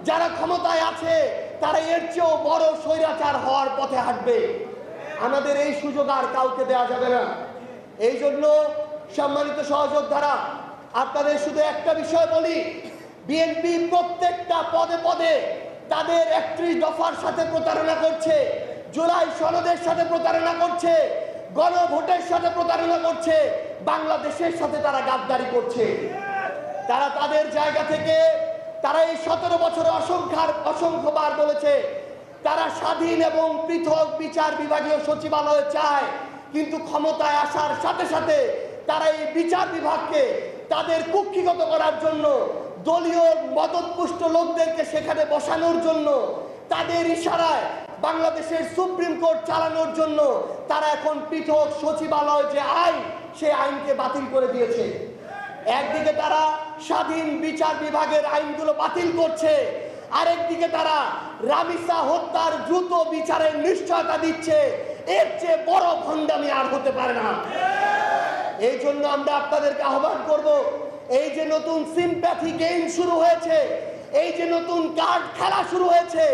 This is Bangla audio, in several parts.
যারা ক্ষমতায় আছে তারা এর চেয়েও বড় স্বৈরাচার হওয়ার পথে হাঁটবে। আমাদের এই সুযোগ আর কাউকে দেওয়া যাবে না। এই জন্য সম্মানিত সহযোদ্ধারা, আপনাদের শুধু একটা বিষয় বলি, বিএনপি প্রত্যেকটা পদে পদে তাদের 31 দফার সাথে প্রতারণা করছে, জুলাই সনদের সাথে প্রতারণা করছে, গণভোটের সাথে প্রতারণা করছে, বাংলাদেশের সাথে তারা গাদ্দারি করছে। তারা তাদের জায়গা থেকে তারা এই 17 বছরে অসংখ্যবার বলেছে তারা স্বাধীন এবং পৃথক বিচার বিভাগীয় সচিবালয় চায়, কিন্তু ক্ষমতায় আসার সাথে সাথে তারা এই বিচার বিভাগকে তাদের কুক্ষিগত করার জন্য, দলীয় মদতপুষ্ট লোকদেরকে সেখানে বসানোর জন্য, তাদের ইশারায় বাংলাদেশের সুপ্রিম কোর্ট চালানোর জন্য তারা এখন পৃথক সচিবালয় যে আইন, সেই আইনকে বাতিল করে দিয়েছে। একদিকে তারা স্বাধীন বিচার বিভাগের আইনগুলো বাতিল করছে, আরেকদিকে তারা রামিসা হত্যার দ্রুত বিচারের নিশ্চয়তা দিচ্ছে। এর চেয়ে বড় ভণ্ডামি আর হতে পারে না। এই জন্য আমরা আপনাদেরকে আহ্বান করব, এই যে নতুন সিম্প্যাথি গেম শুরু হয়েছে, এই যে নতুন কার্ড খেলা শুরু হয়েছে,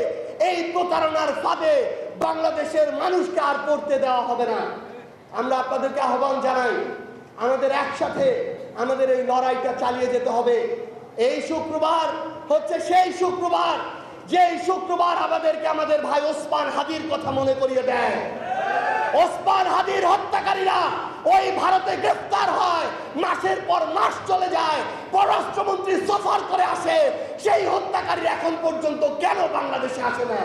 এই প্রতারণার ফাঁদে বাংলাদেশের মানুষকে আর পড়তে দেওয়া হবে না। আমরা আপনাদেরকে আহ্বান জানাই, আমাদের একসাথে আমাদের এই লড়াইটা চালিয়ে যেতে হবে। এই শুক্রবার হচ্ছে সেই শুক্রবার, যেই শুক্রবার আমাদেরকে আমাদের ভাই ওসমান হাদির কথা মনে করিয়ে দেয়। ওসমান হাদির হত্যাকারীরা ওই ভারতে গ্রেফতার হয়, মাসের পর মাস চলে যায়, পররাষ্ট্রমন্ত্রী সফর করে আসে, সেই হত্যাকারীরা এখন পর্যন্ত কেন বাংলাদেশে আসে না?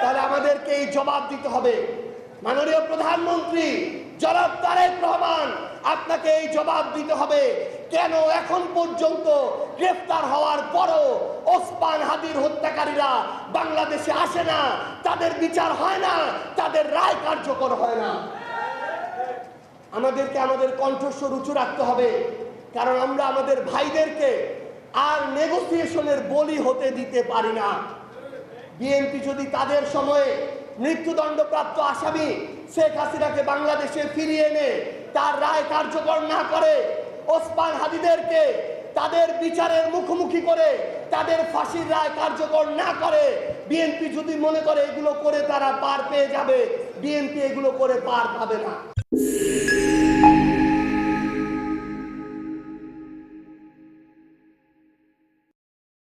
তাহলে আমাদেরকে এই জবাব দিতে হবে। মাননীয় প্রধানমন্ত্রী জনাব তারেক রহমান, আপনাকে এই জবাব দিতে হবে, কেন এখন পর্যন্ত গ্রেফতার হওয়ার পরও ওসমান হাদির হত্যাকারীরা বাংলাদেশে আসে না, তাদের বিচার হয় না, তাদের রায় কার্যকর হয় না। আমাদেরকে আমাদের কণ্ঠস্বর উঁচু রাখতে হবে, কারণ আমরা আমাদের ভাইদেরকে আর নেগোসিয়েশনের বলি হতে দিতে পারি না। বিএনপি যদি তাদের সময়ে মৃত্যুদণ্ডপ্রাপ্ত আসামি শেখ হাসিনাকে বাংলাদেশে ফিরিয়ে এনে তার রায় কার্যকর না করে, ওসমান হাদিদেরকে তাদের বিচারের মুখোমুখি করে তাদের ফাঁসির রায় কার্যকর না করে, বিএনপি যদি মনে করে এগুলো করে তারা পার পেয়ে যাবে, বিএনপি এগুলো করে পার পাবে না।